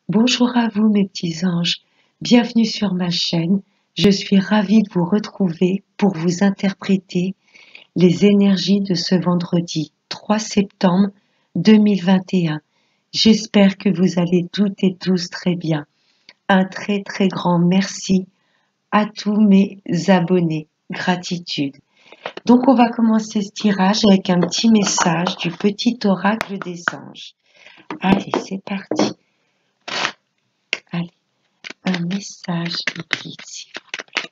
Bonjour à vous mes petits anges, bienvenue sur ma chaîne. Je suis ravie de vous retrouver pour vous interpréter les énergies de ce vendredi 3 septembre 2021. J'espère que vous allez toutes et tous très bien. Un très très grand merci à tous mes abonnés. Gratitude. Donc on va commencer ce tirage avec un petit message du petit oracle des anges. Allez, c'est parti. Allez, un message de guide, s'il vous plaît,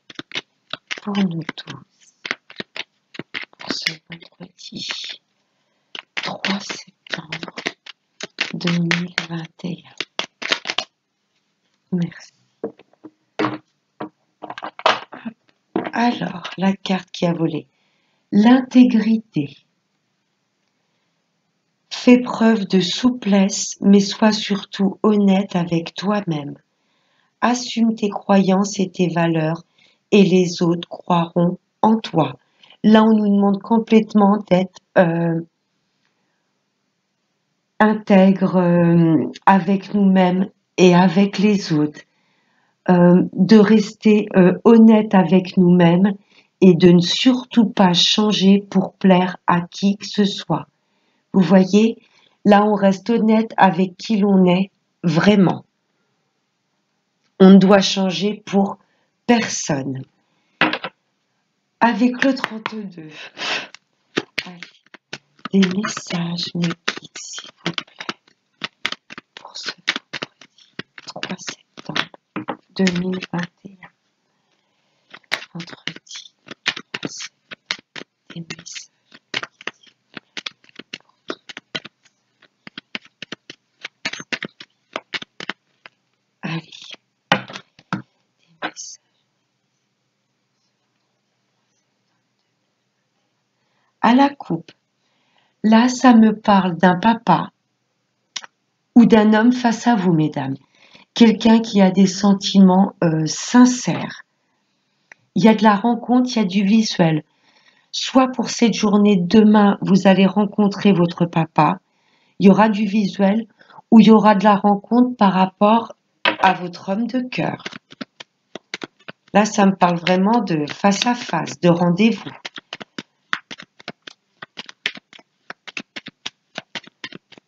pour nous tous, pour ce vendredi 3 septembre 2021. Merci. Alors, la carte qui a volé. L'intégrité. Fais preuve de souplesse, mais sois surtout honnête avec toi-même. Assume tes croyances et tes valeurs, et les autres croiront en toi. Là, on nous demande complètement d'être intègre avec nous-mêmes et avec les autres, de rester honnête avec nous-mêmes et de ne surtout pas changer pour plaire à qui que ce soit. Vous voyez, là on reste honnête avec qui l'on est vraiment. On ne doit changer pour personne. Avec le 32, allez, des messages, mes guides, s'il vous plaît, pour ce vendredi 3 septembre 2021. Vendredi, des messages. Allez, des messages. À la coupe. Là, ça me parle d'un papa ou d'un homme face à vous, mesdames. Quelqu'un qui a des sentiments sincères. Il y a de la rencontre, il y a du visuel. Soit pour cette journée, demain, vous allez rencontrer votre papa. Il y aura du visuel ou il y aura de la rencontre par rapport à votre homme de cœur. Là, ça me parle vraiment de face à face, de rendez-vous.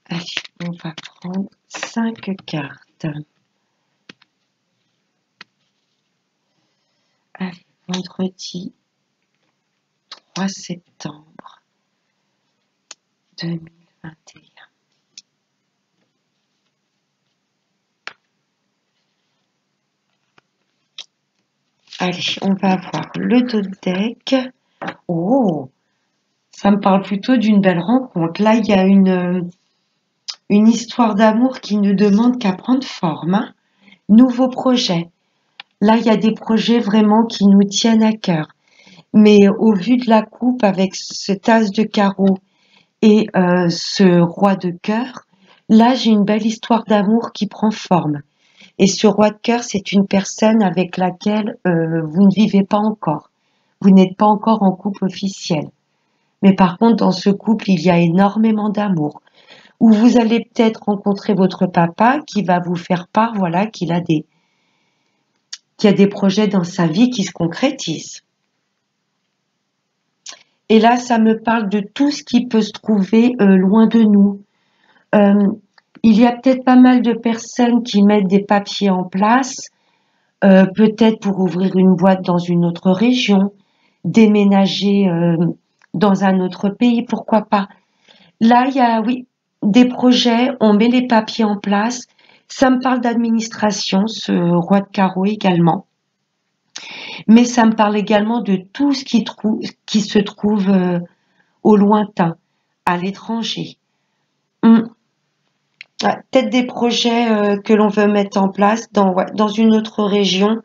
Allez, on va prendre 5 cartes. Allez, vendredi 3 septembre 2021. Allez, on va voir le dos de deck. Oh, ça me parle plutôt d'une belle rencontre. Là, il y a une histoire d'amour qui ne demande qu'à prendre forme. Hein. Nouveau projet. Là, il y a des projets vraiment qui nous tiennent à cœur. Mais au vu de la coupe avec cet as de carreau et ce roi de cœur, là, j'ai une belle histoire d'amour qui prend forme. Et ce roi de cœur, c'est une personne avec laquelle vous ne vivez pas encore. Vous n'êtes pas encore en couple officiel. Mais par contre, dans ce couple, il y a énormément d'amour. Où vous allez peut-être rencontrer votre papa qui va vous faire part, voilà, qu'il a des projets dans sa vie qui se concrétisent. Et là, ça me parle de tout ce qui peut se trouver loin de nous. Il y a peut-être pas mal de personnes qui mettent des papiers en place, peut-être pour ouvrir une boîte dans une autre région, déménager dans un autre pays, pourquoi pas. Là, il y a, oui, des projets, on met les papiers en place. Ça me parle d'administration, ce roi de carreau également. Mais ça me parle également de tout ce qui se trouve au lointain, à l'étranger. Peut-être des projets que l'on veut mettre en place dans une autre région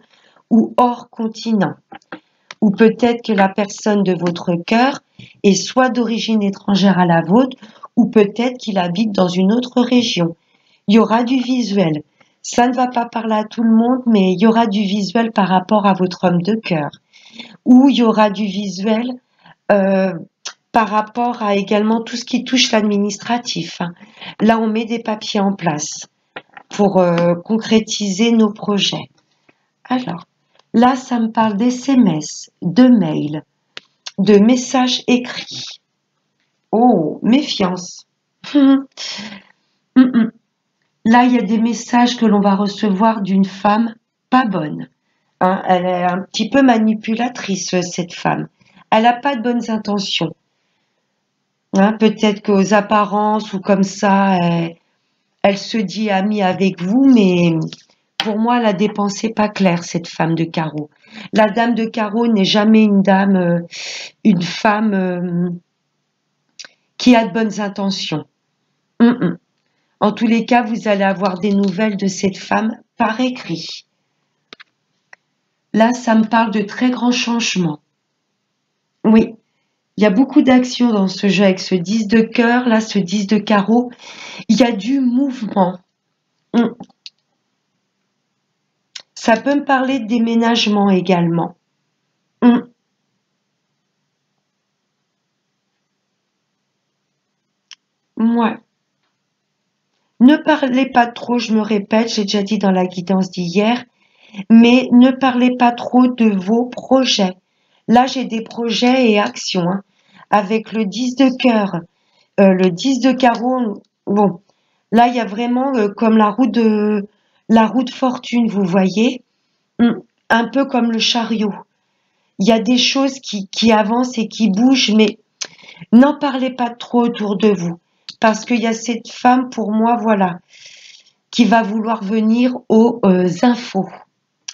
ou hors continent. Ou peut-être que la personne de votre cœur est soit d'origine étrangère à la vôtre, ou peut-être qu'il habite dans une autre région. Il y aura du visuel. Ça ne va pas parler à tout le monde, mais il y aura du visuel par rapport à votre homme de cœur. Ou il y aura du visuel par rapport à également tout ce qui touche l'administratif. Là, on met des papiers en place. pour concrétiser nos projets. Alors, là, ça me parle d'SMS, de mails, de messages écrits. Oh, méfiance. Là, il y a des messages que l'on va recevoir d'une femme pas bonne. Hein, elle est un petit peu manipulatrice, cette femme. Elle n'a pas de bonnes intentions. Hein, peut-être qu'aux apparences ou comme ça, elle se dit amie avec vous, mais pour moi, la dépense n'est pas claire, cette femme de carreau. La dame de carreau n'est jamais une femme qui a de bonnes intentions. En tous les cas, vous allez avoir des nouvelles de cette femme par écrit. Là, ça me parle de très grands changements. Oui, il y a beaucoup d'actions dans ce jeu avec ce 10 de cœur, là, ce 10 de carreau. Il y a du mouvement. Ça peut me parler de déménagement également. Moi. Ne parlez pas trop, je me répète, j'ai déjà dit dans la guidance d'hier, mais ne parlez pas trop de vos projets. Là, j'ai des projets et actions. Hein, avec le 10 de cœur, le 10 de carreau, bon, là, il y a vraiment comme la roue de fortune, vous voyez, un peu comme le chariot. Il y a des choses qui avancent et qui bougent, mais n'en parlez pas trop autour de vous. Parce qu'il y a cette femme, pour moi, voilà, qui va vouloir venir aux infos.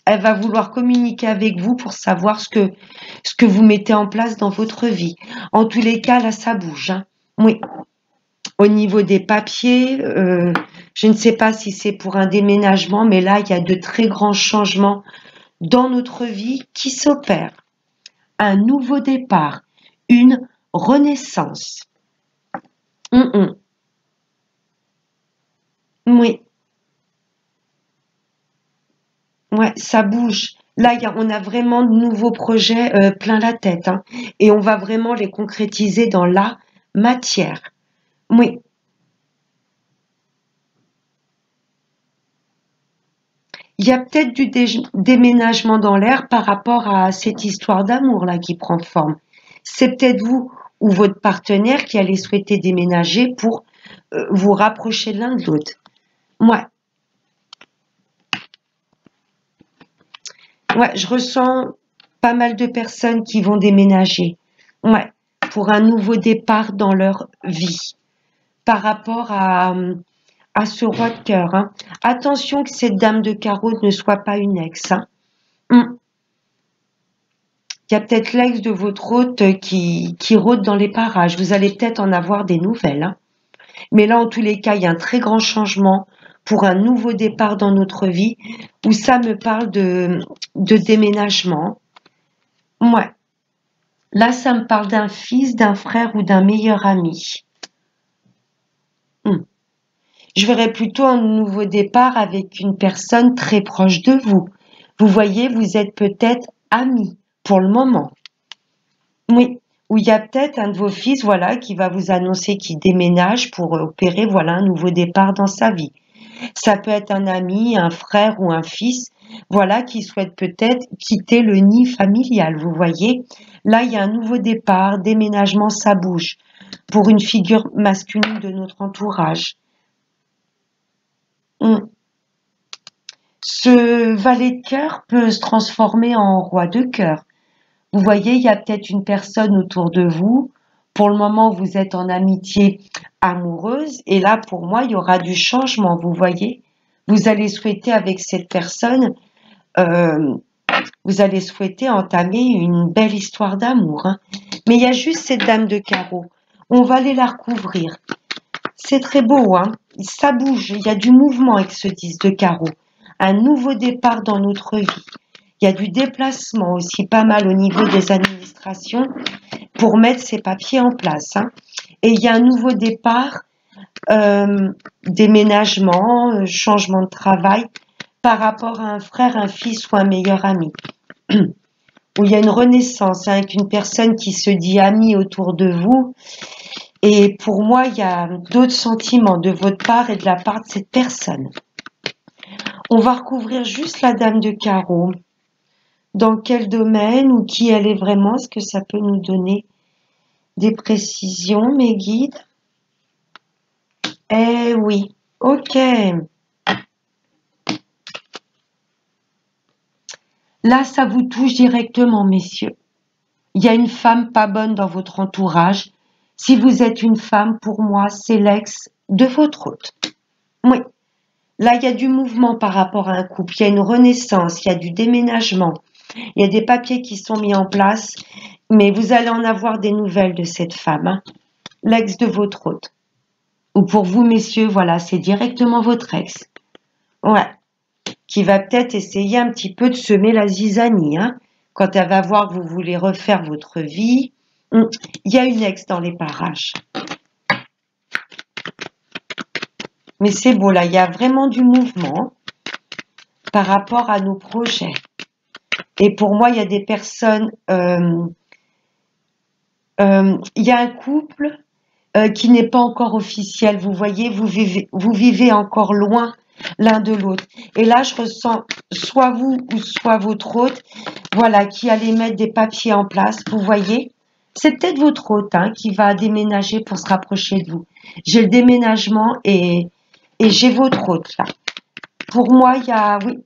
Elle va vouloir communiquer avec vous pour savoir ce que vous mettez en place dans votre vie. En tous les cas, là, ça bouge. Hein. Oui. Au niveau des papiers, je ne sais pas si c'est pour un déménagement, mais là, il y a de très grands changements dans notre vie qui s'opèrent. Un nouveau départ, une renaissance. Oui. Ouais, ça bouge. Là, on a vraiment de nouveaux projets plein la tête. Hein, et on va vraiment les concrétiser dans la matière. Oui. Il y a peut-être du déménagement dans l'air par rapport à cette histoire d'amour là qui prend forme. C'est peut-être vous ou votre partenaire qui allez souhaiter déménager pour vous rapprocher l'un de l'autre. Ouais. Ouais, je ressens pas mal de personnes qui vont déménager. Ouais, pour un nouveau départ dans leur vie. Par rapport à ce roi de cœur. Hein. Attention que cette dame de carreau ne soit pas une ex. Hein. Il y a peut-être l'ex de votre hôte qui rôde dans les parages. Vous allez peut-être en avoir des nouvelles. Hein. Mais là, en tous les cas, il y a un très grand changement pour un nouveau départ dans notre vie où ça me parle de déménagement. Ouais. Là, ça me parle d'un fils, d'un frère ou d'un meilleur ami. Je verrais plutôt un nouveau départ avec une personne très proche de vous. Vous voyez, vous êtes peut-être amis pour le moment. Oui, ou il y a peut-être un de vos fils, voilà, qui va vous annoncer qu'il déménage pour opérer, voilà, un nouveau départ dans sa vie. Ça peut être un ami, un frère ou un fils, voilà, qui souhaite peut-être quitter le nid familial. Vous voyez, là, il y a un nouveau départ, déménagement, ça bouge pour une figure masculine de notre entourage. Ce valet de cœur peut se transformer en roi de cœur. Vous voyez, il y a peut-être une personne autour de vous. Pour le moment, vous êtes en amitié amoureuse. Et là, pour moi, il y aura du changement. Vous voyez, vous allez souhaiter avec cette personne, vous allez souhaiter entamer une belle histoire d'amour. Hein. Mais il y a juste cette dame de carreau. On va aller la recouvrir. C'est très beau, hein. Ça bouge. Il y a du mouvement avec ce 10 de carreau. Un nouveau départ dans notre vie. Il y a du déplacement aussi pas mal au niveau des administrations pour mettre ces papiers en place. Hein. Et il y a un nouveau départ, déménagement, changement de travail par rapport à un frère, un fils ou un meilleur ami. Où il y a une renaissance hein, avec une personne qui se dit amie autour de vous. Et pour moi, il y a d'autres sentiments de votre part et de la part de cette personne. On va recouvrir juste la dame de carreau. Dans quel domaine ou qui elle est vraiment? Est-ce que ça peut nous donner des précisions, mes guides? Eh oui, ok. Là, ça vous touche directement, messieurs. Il y a une femme pas bonne dans votre entourage. Si vous êtes une femme, pour moi, c'est l'ex de votre hôte. Oui. Là, il y a du mouvement par rapport à un couple. Il y a une renaissance, il y a du déménagement. Il y a des papiers qui sont mis en place. Mais vous allez en avoir des nouvelles de cette femme. Hein. L'ex de votre hôte. Ou pour vous, messieurs, voilà, c'est directement votre ex. Ouais. Qui va peut-être essayer un petit peu de semer la zizanie. Hein. Quand elle va voir que vous voulez refaire votre vie. Il y a une ex dans les parages. Mais c'est beau, là, il y a vraiment du mouvement par rapport à nos projets. Et pour moi, il y a des personnes... il y a un couple qui n'est pas encore officiel. Vous voyez, vous vivez encore loin l'un de l'autre. Et là, je ressens soit vous ou soit votre hôte, voilà, qui allait mettre des papiers en place. Vous voyez, c'est peut-être votre hôte hein, qui va déménager pour se rapprocher de vous. J'ai le déménagement et j'ai votre hôte là. Pour moi, il y a, oui,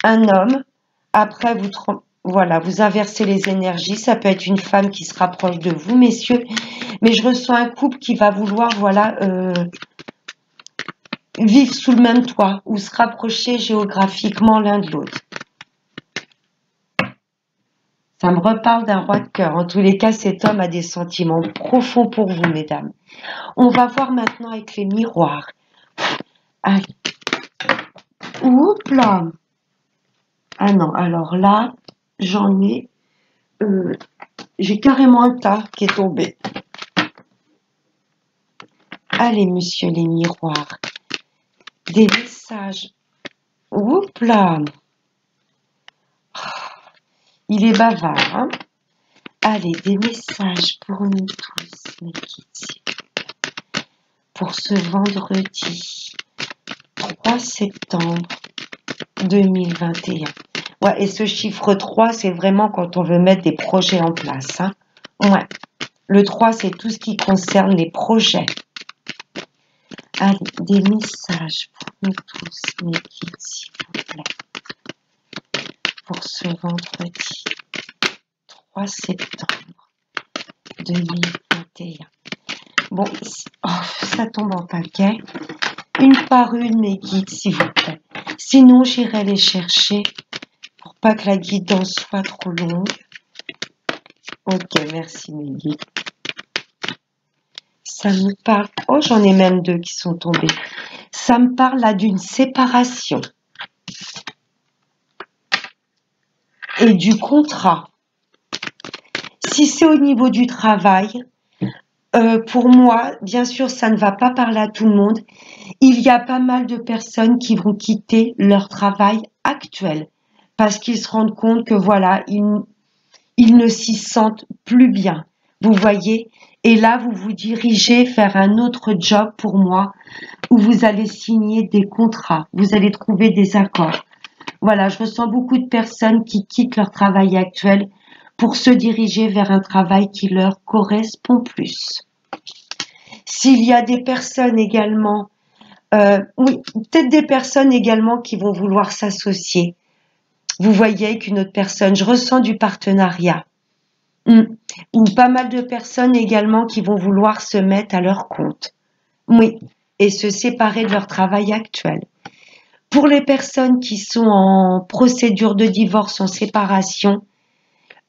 un homme. Après, voilà, vous inversez les énergies. Ça peut être une femme qui se rapproche de vous, messieurs. Mais je ressens un couple qui va vouloir, voilà, vivre sous le même toit ou se rapprocher géographiquement l'un de l'autre. Ça me reparle d'un roi de cœur. En tous les cas, cet homme a des sentiments profonds pour vous, mesdames. On va voir maintenant avec les miroirs. Allez. Oups là. Ah non, alors là, j'en ai... j'ai carrément un tas qui est tombé. Allez, monsieur les miroirs. Des messages. Oups là. Il est bavard, hein. Allez, des messages pour nous tous, mes petits. Pour ce vendredi 3 septembre 2021. Ouais, et ce chiffre 3, c'est vraiment quand on veut mettre des projets en place. Hein. Ouais. Le 3, c'est tout ce qui concerne les projets. Allez, des messages pour nous tous, mes guides, s'il vous plaît. Pour ce vendredi 3 septembre 2021. Bon, oh, ça tombe en paquet. Une par une, mes guides, s'il vous plaît. Sinon, j'irai les chercher pour pas que la guidance soit trop longue. Ok, merci, mes guides. Ça me parle... Oh, j'en ai même deux qui sont tombés. Ça me parle là d'une séparation. Et du contrat. Si c'est au niveau du travail, pour moi, bien sûr, ça ne va pas parler à tout le monde. Il y a pas mal de personnes qui vont quitter leur travail actuel parce qu'ils se rendent compte que voilà, ils ne s'y sentent plus bien. Vous voyez? Et là, vous vous dirigez vers un autre job pour moi où vous allez signer des contrats, vous allez trouver des accords. Voilà, je ressens beaucoup de personnes qui quittent leur travail actuel pour se diriger vers un travail qui leur correspond plus. S'il y a des personnes également, oui, peut-être des personnes également qui vont vouloir s'associer. Vous voyez avec une autre personne, je ressens du partenariat. Ou pas mal de personnes également qui vont vouloir se mettre à leur compte. Oui, et se séparer de leur travail actuel. Pour les personnes qui sont en procédure de divorce, en séparation,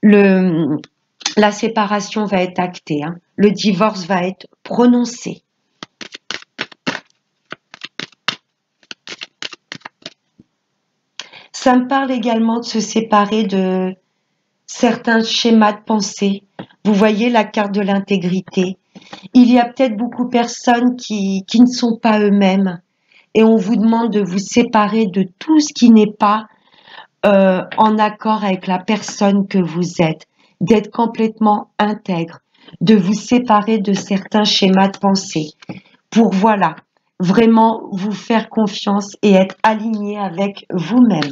la séparation va être actée. Hein. Le divorce va être prononcé. Ça me parle également de se séparer de certains schémas de pensée. Vous voyez la carte de l'intégrité. Il y a peut-être beaucoup de personnes qui ne sont pas eux-mêmes et on vous demande de vous séparer de tout ce qui n'est pas en accord avec la personne que vous êtes, d'être complètement intègre, de vous séparer de certains schémas de pensée pour voilà, vraiment vous faire confiance et être aligné avec vous-même.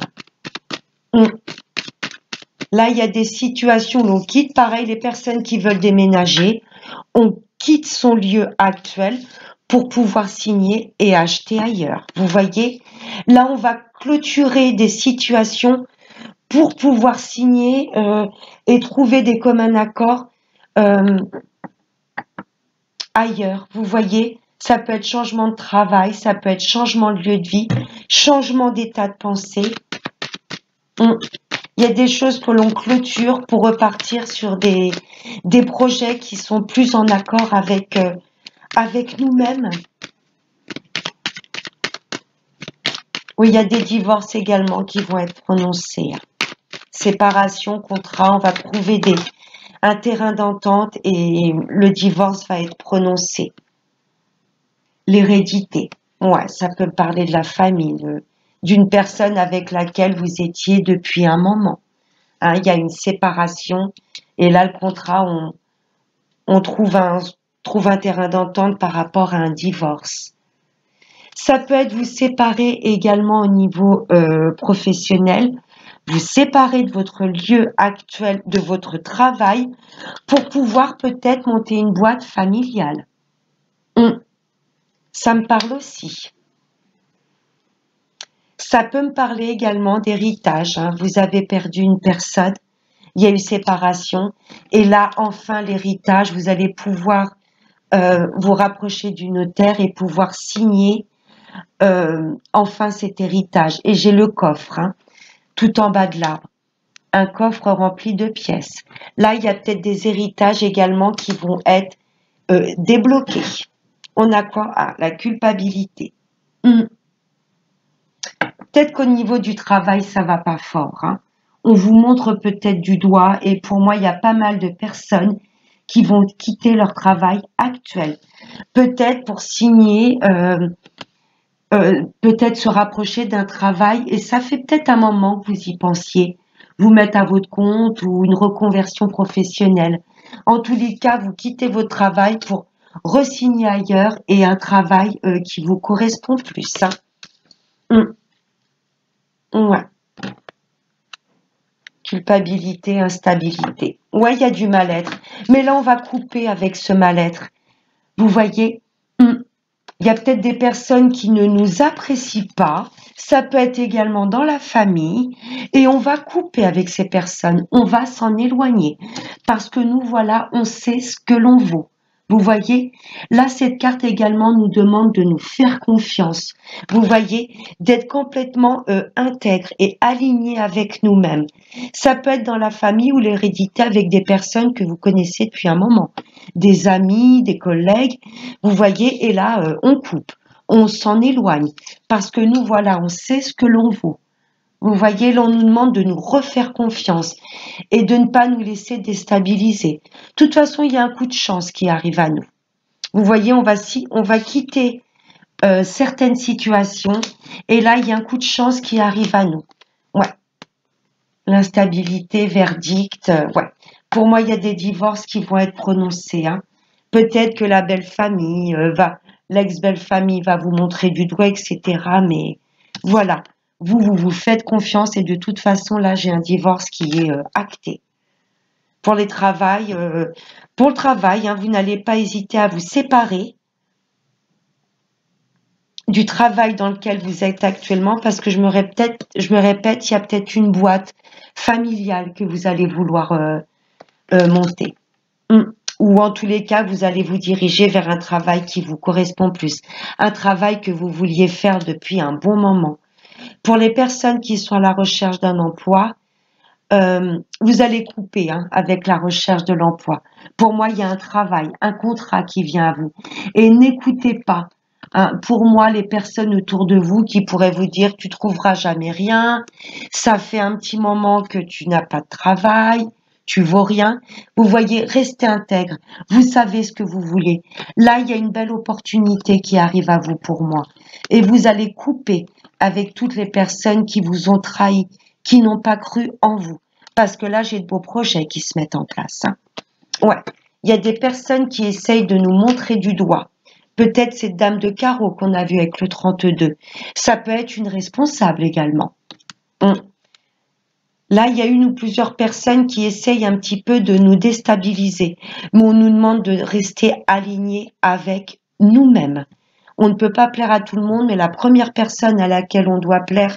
Là, il y a des situations où on quitte, pareil, les personnes qui veulent déménager, on quitte son lieu actuel pour pouvoir signer et acheter ailleurs. Vous voyez, là, on va clôturer des situations pour pouvoir signer et trouver des communs accords ailleurs. Vous voyez, ça peut être changement de travail, ça peut être changement de lieu de vie, changement d'état de pensée. Il y a des choses que l'on clôture pour repartir sur des projets qui sont plus en accord avec, avec nous-mêmes. Oui, il y a des divorces également qui vont être prononcés. Séparation, contrat, on va trouver un terrain d'entente et le divorce va être prononcé. L'hérédité, ouais, ça peut parler de la famille, d'une personne avec laquelle vous étiez depuis un moment. Il y a une séparation et là, le contrat, on trouve un terrain d'entente par rapport à un divorce. Ça peut être vous séparer également au niveau professionnel, vous séparer de votre lieu actuel, de votre travail, pour pouvoir peut-être monter une boîte familiale. Ça me parle aussi. Ça peut me parler également d'héritage. Vous avez perdu une personne, il y a eu séparation, et là, enfin, l'héritage, vous allez pouvoir vous rapprocher du notaire et pouvoir signer enfin cet héritage. Et j'ai le coffre, tout en bas de l'arbre. Un coffre rempli de pièces. Là, il y a peut-être des héritages également qui vont être débloqués. On a quoi? La culpabilité. Peut-être qu'au niveau du travail, ça va pas fort. On vous montre peut-être du doigt et pour moi, il y a pas mal de personnes qui vont quitter leur travail actuel. Peut-être pour signer, peut-être se rapprocher d'un travail et ça fait peut-être un moment que vous y pensiez, vous mettre à votre compte ou une reconversion professionnelle. En tous les cas, vous quittez votre travail pour re-signer ailleurs et un travail qui vous correspond plus. Ouais. Culpabilité, instabilité. Ouais, il y a du mal-être. Mais là, on va couper avec ce mal-être. Vous voyez, il y a peut-être des personnes qui ne nous apprécient pas. Ça peut être également dans la famille. Et on va couper avec ces personnes. On va s'en éloigner. Parce que nous, voilà, on sait ce que l'on vaut. Vous voyez, là, cette carte également nous demande de nous faire confiance. Vous voyez, d'être complètement intègre et aligné avec nous-mêmes. Ça peut être dans la famille ou l'hérédité avec des personnes que vous connaissez depuis un moment. Des amis, des collègues. Vous voyez, et là, on coupe. On s'en éloigne. Parce que nous, voilà, on sait ce que l'on vaut. Vous voyez, l'on nous demande de nous refaire confiance et de ne pas nous laisser déstabiliser. De toute façon, il y a un coup de chance qui arrive à nous. Vous voyez, on va quitter certaines situations et là, il y a un coup de chance qui arrive à nous. Ouais. L'instabilité, verdict, ouais. Pour moi, il y a des divorces qui vont être prononcés. Peut-être que la belle famille l'ex-belle famille va vous montrer du doigt, etc. Mais voilà. Vous faites confiance et de toute façon, là, j'ai un divorce qui est acté. Pour le travail, vous n'allez pas hésiter à vous séparer du travail dans lequel vous êtes actuellement parce que je me répète, il y a peut-être une boîte familiale que vous allez vouloir monter. Ou en tous les cas, vous allez vous diriger vers un travail qui vous correspond plus. Un travail que vous vouliez faire depuis un bon moment. Pour les personnes qui sont à la recherche d'un emploi, vous allez couper avec la recherche de l'emploi. Pour moi, il y a un travail, un contrat qui vient à vous. Et n'écoutez pas, pour moi, les personnes autour de vous qui pourraient vous dire tu trouveras jamais rien, ça fait un petit moment que tu n'as pas de travail, tu vaux rien. Vous voyez, restez intègre. Vous savez ce que vous voulez. Là, il y a une belle opportunité qui arrive à vous pour moi. Et vous allez couper avec toutes les personnes qui vous ont trahi, qui n'ont pas cru en vous. Parce que là, j'ai de beaux projets qui se mettent en place. Ouais, il y a des personnes qui essayent de nous montrer du doigt Peut-être cette dame de carreau qu'on a vue avec le 32. Ça peut être une responsable également. Là, il y a une ou plusieurs personnes qui essayent un petit peu de nous déstabiliser, mais on nous demande de rester alignés avec nous-mêmes. On ne peut pas plaire à tout le monde, mais la première personne à laquelle on doit plaire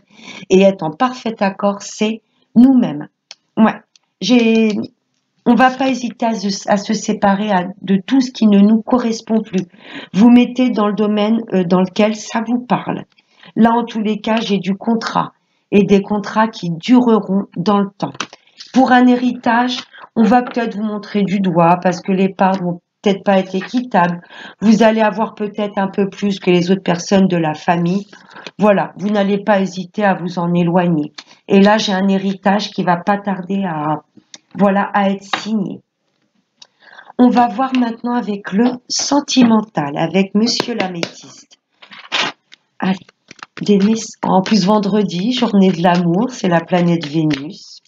et être en parfait accord, c'est nous-mêmes. Ouais, on va pas hésiter à se séparer de tout ce qui ne nous correspond plus. Vous mettez dans le domaine dans lequel ça vous parle. Là, en tous les cas, j'ai du contrat et des contrats qui dureront dans le temps. Pour un héritage, on va peut-être vous montrer du doigt parce que les parts vont peut-être pas être équitables. Vous allez avoir peut-être un peu plus que les autres personnes de la famille. Voilà, vous n'allez pas hésiter à vous en éloigner. Et là, j'ai un héritage qui va pas tarder à être signé. On va voir maintenant avec le sentimental, avec Monsieur l'Améthyste. Allez. En plus, vendredi, journée de l'amour, c'est la planète Vénus.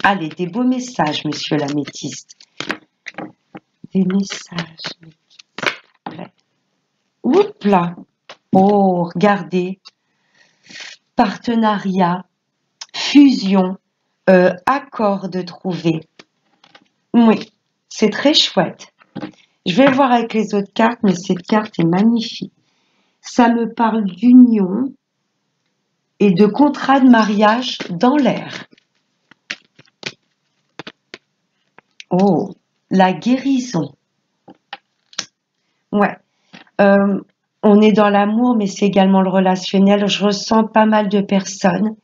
Allez, des beaux messages, Monsieur l'Améthyste. Des messages. Ouais. Oups là. Oh, regardez. Partenariat, fusion, accord de trouver. Oui, c'est très chouette. Je vais voir avec les autres cartes, mais cette carte est magnifique. Ça me parle d'union et de contrat de mariage dans l'air. Oh, la guérison. Ouais. On est dans l'amour, mais c'est également le relationnel. Je ressens pas mal de personnes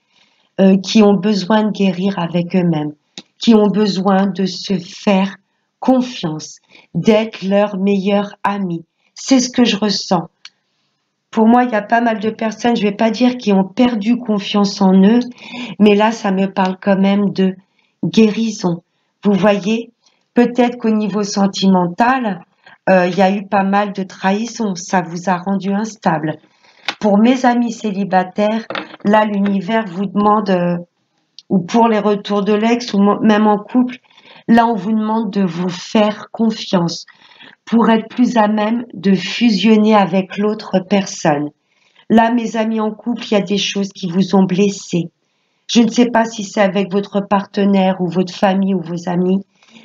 qui ont besoin de guérir avec eux-mêmes, qui ont besoin de se faire confiance, d'être leur meilleur ami. C'est ce que je ressens. Pour moi, il y a pas mal de personnes, je vais pas dire qui ont perdu confiance en eux, mais là, ça me parle quand même de guérison. Vous voyez, peut-être qu'au niveau sentimental, il y a eu pas mal de trahisons, ça vous a rendu instable. Pour mes amis célibataires, là, l'univers vous demande, ou pour les retours de l'ex, ou même en couple, là, on vous demande de vous faire confiance pour être plus à même de fusionner avec l'autre personne. Là, mes amis en couple, il y a des choses qui vous ont blessé. Je ne sais pas si c'est avec votre partenaire ou votre famille ou vos amis,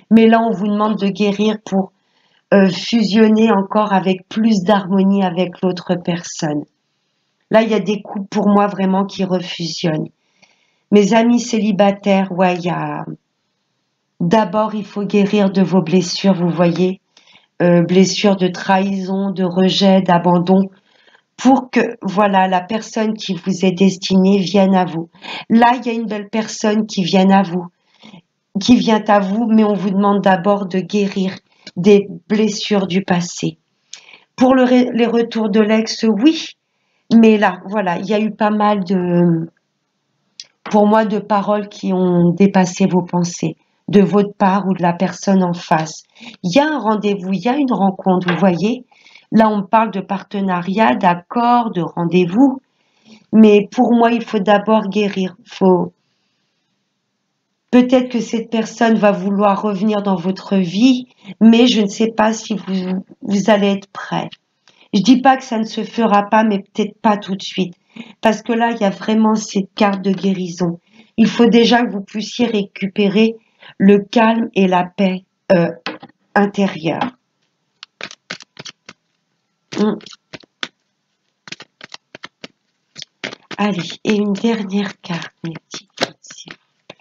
mais là, on vous demande de guérir pour fusionner encore avec plus d'harmonie avec l'autre personne. Là, il y a des couples pour moi vraiment qui refusionnent. Mes amis célibataires, ouais, d'abord, il faut guérir de vos blessures, vous voyez, blessures de trahison, de rejet, d'abandon, pour que, voilà, la personne qui vous est destinée vienne à vous. Là, il y a une belle personne qui vient à vous, mais on vous demande d'abord de guérir des blessures du passé. Pour les retours de l'ex, oui, mais là, voilà, il y a eu pas mal pour moi, de paroles qui ont dépassé vos pensées, de votre part ou de la personne en face. Il y a un rendez-vous, il y a une rencontre, vous voyez. Là, on parle de partenariat, d'accord, de rendez-vous. Mais pour moi, il faut d'abord guérir. Peut-être que cette personne va vouloir revenir dans votre vie, mais je ne sais pas si vous allez être prêt. Je dis pas que ça ne se fera pas, mais peut-être pas tout de suite. Parce que là, il y a vraiment cette carte de guérison. Il faut déjà que vous puissiez récupérer le calme et la paix intérieure. Allez, et une dernière carte, mes petits, s'il vous plaît.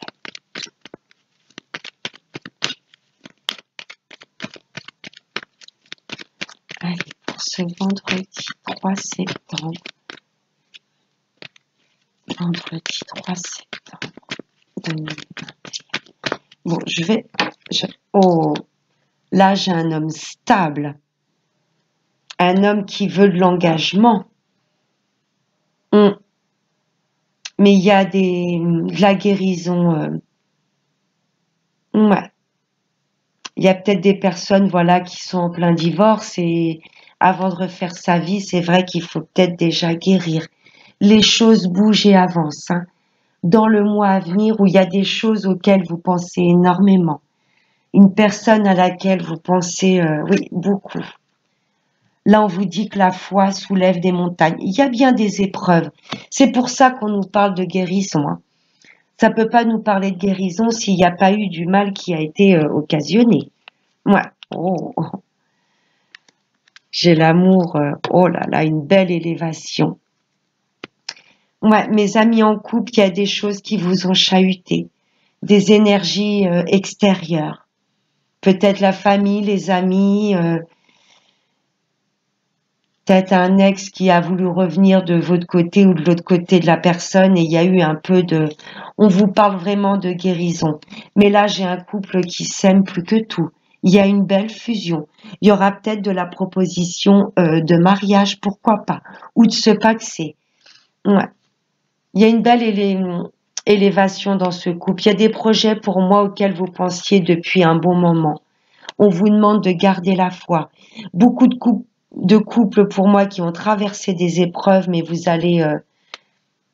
Allez, pour ce vendredi 3 septembre. Vendredi 3 septembre 2021. Bon, oh, là, j'ai un homme stable. Un homme qui veut de l'engagement. Mais il y a de la guérison. Ouais. Il y a peut-être des personnes, voilà, qui sont en plein divorce et avant de refaire sa vie, c'est vrai qu'il faut peut-être déjà guérir. Les choses bougent et avancent. Hein. Dans le mois à venir, où il y a des choses auxquelles vous pensez énormément. Une personne à laquelle vous pensez, oui, beaucoup. Là, on vous dit que la foi soulève des montagnes. Il y a bien des épreuves. C'est pour ça qu'on nous parle de guérison, hein. Ça peut pas nous parler de guérison s'il n'y a pas eu du mal qui a été occasionné. Ouais. Oh, j'ai l'amour. Oh là là, une belle élévation. Ouais, mes amis en couple, il y a des choses qui vous ont chahuté, des énergies extérieures. Peut-être la famille, les amis, peut-être un ex qui a voulu revenir de votre côté ou de l'autre côté de la personne et il y a eu un peu de... On vous parle vraiment de guérison. Mais là, j'ai un couple qui s'aime plus que tout. Il y a une belle fusion. Il y aura peut-être de la proposition de mariage, pourquoi pas, ou de se paxer. Ouais. Il y a une belle élévation dans ce couple. Il y a des projets pour moi auxquels vous pensiez depuis un bon moment. On vous demande de garder la foi. Beaucoup de couples pour moi qui ont traversé des épreuves, mais vous allez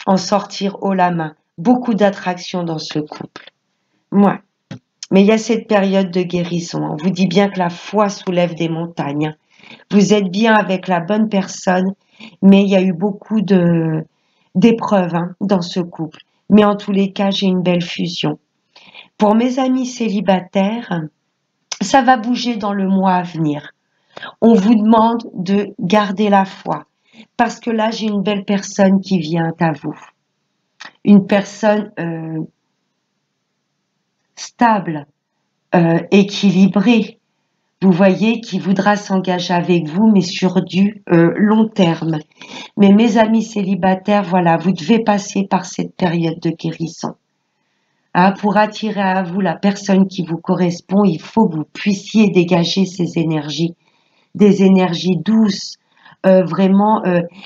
en sortir haut la main. Beaucoup d'attraction dans ce couple. Ouais. Mais il y a cette période de guérison. On vous dit bien que la foi soulève des montagnes. Vous êtes bien avec la bonne personne, mais il y a eu beaucoup d'épreuves dans ce couple. Mais en tous les cas, j'ai une belle fusion. Pour mes amis célibataires, ça va bouger dans le mois à venir. On vous demande de garder la foi. Parce que là, j'ai une belle personne qui vient à vous. Une personne stable, équilibrée. Vous voyez, qui voudra s'engager avec vous, mais sur du long terme. Mais mes amis célibataires, voilà, vous devez passer par cette période de guérison. Hein, pour attirer à vous la personne qui vous correspond, il faut que vous puissiez dégager ces énergies, des énergies douces, vraiment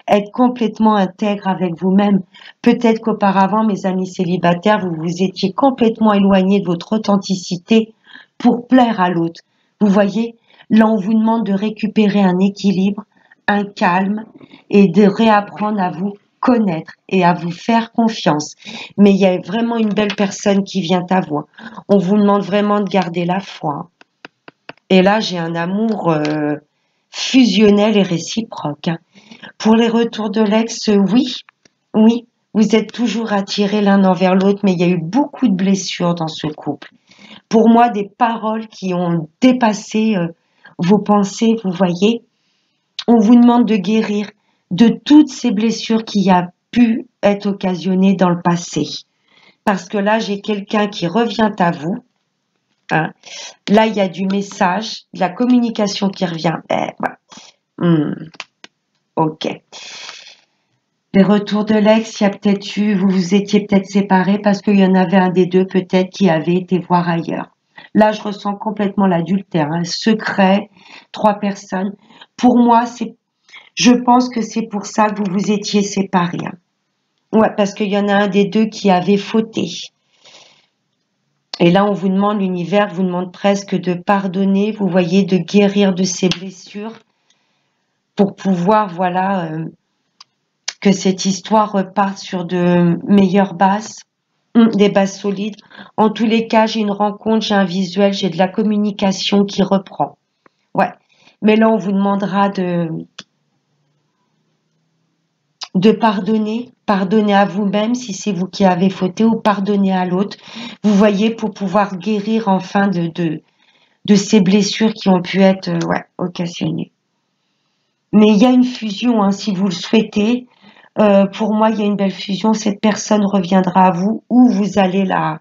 être complètement intègre avec vous-même. Peut-être qu'auparavant, mes amis célibataires, vous vous étiez complètement éloignés de votre authenticité pour plaire à l'autre. Vous voyez, là, on vous demande de récupérer un équilibre, un calme et de réapprendre à vous connaître et à vous faire confiance. Mais il y a vraiment une belle personne qui vient à vous. On vous demande vraiment de garder la foi. Et là, j'ai un amour fusionnel et réciproque. Pour les retours de l'ex, oui, oui, vous êtes toujours attirés l'un envers l'autre, mais il y a eu beaucoup de blessures dans ce couple. Pour moi, des paroles qui ont dépassé vos pensées, vous voyez. On vous demande de guérir de toutes ces blessures qui a pu être occasionnées dans le passé. Parce que là, j'ai quelqu'un qui revient à vous. Hein. Là, il y a du message, de la communication qui revient. Ok. Les retours de l'ex, il y a peut-être eu, vous vous étiez peut-être séparés parce qu'il y en avait un des deux peut-être qui avait été voir ailleurs. Là, je ressens complètement l'adultère, secret, 3 personnes. Pour moi, je pense que c'est pour ça que vous vous étiez séparés. Ouais, parce qu'il y en a un des deux qui avait fauté. Et là, on vous demande, l'univers vous demande presque de pardonner, vous voyez, de guérir de ces blessures pour pouvoir, voilà, que cette histoire reparte sur de meilleures bases, des bases solides. En tous les cas, j'ai une rencontre, j'ai un visuel, j'ai de la communication qui reprend. Ouais. Mais là, on vous demandera de pardonner, pardonner à vous-même si c'est vous qui avez fauté ou pardonner à l'autre. Vous voyez, pour pouvoir guérir enfin de ces blessures qui ont pu être occasionnées. Mais il y a une fusion, si vous le souhaitez. Pour moi, il y a une belle fusion. Cette personne reviendra à vous ou vous allez la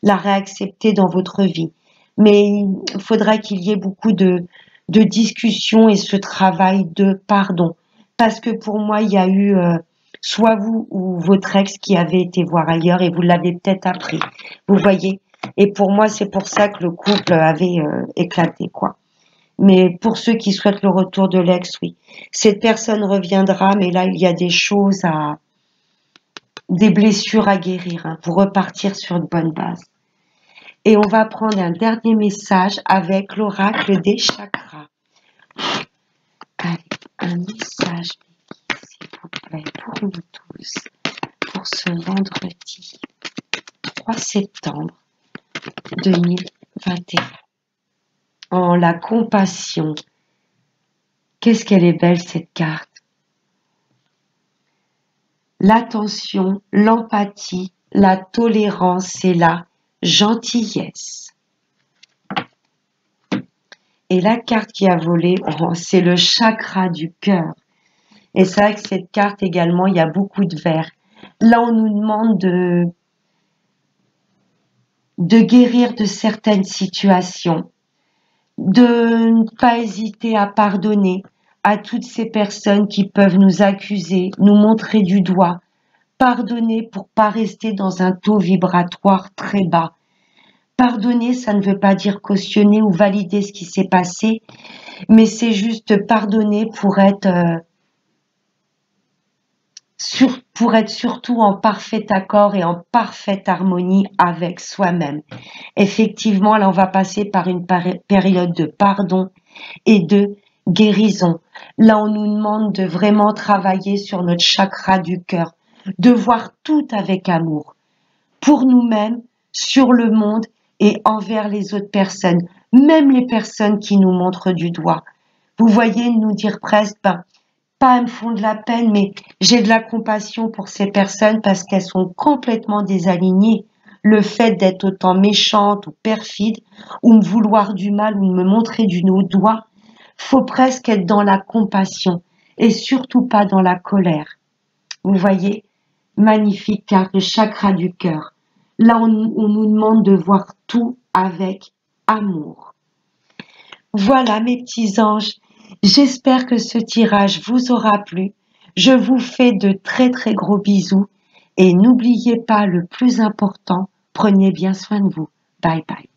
réaccepter dans votre vie. Mais il faudra qu'il y ait beaucoup de discussions et ce travail de pardon. Parce que pour moi, il y a eu soit vous ou votre ex qui avait été voir ailleurs et vous l'avez peut-être appris. Vous voyez. Et pour moi, c'est pour ça que le couple avait éclaté, quoi. Mais pour ceux qui souhaitent le retour de l'ex, oui. Cette personne reviendra, mais là, il y a des choses des blessures à guérir, pour repartir sur une bonne base. Et on va prendre un dernier message avec l'oracle des chakras. Allez, un message, s'il vous plaît, pour nous tous, pour ce vendredi 3 septembre 2021. En la compassion, Qu'est-ce qu'elle est belle cette carte. L'attention, l'empathie, la tolérance et la gentillesse. Et la carte qui a volé, c'est le chakra du cœur. Et c'est vrai que cette carte également, il y a beaucoup de vert. Là, on nous demande de guérir de certaines situations, de ne pas hésiter à pardonner à toutes ces personnes qui peuvent nous accuser, nous montrer du doigt. Pardonner pour pas rester dans un taux vibratoire très bas. Pardonner, ça ne veut pas dire cautionner ou valider ce qui s'est passé, mais c'est juste pardonner pour être surtout en parfait accord et en parfaite harmonie avec soi-même. Effectivement, là, on va passer par une période de pardon et de guérison. Là, on nous demande de vraiment travailler sur notre chakra du cœur, de voir tout avec amour, pour nous-mêmes, sur le monde et envers les autres personnes, même les personnes qui nous montrent du doigt. Vous voyez, nous dire presque, pas elles me font de la peine, mais j'ai de la compassion pour ces personnes parce qu'elles sont complètement désalignées. Le fait d'être autant méchante ou perfide, ou me vouloir du mal, ou me montrer du doigt, faut presque être dans la compassion et surtout pas dans la colère. Vous voyez, magnifique carte, le chakra du cœur. Là, on nous demande de voir tout avec amour. Voilà mes petits anges, j'espère que ce tirage vous aura plu. Je vous fais de très très gros bisous et n'oubliez pas le plus important, prenez bien soin de vous. Bye bye.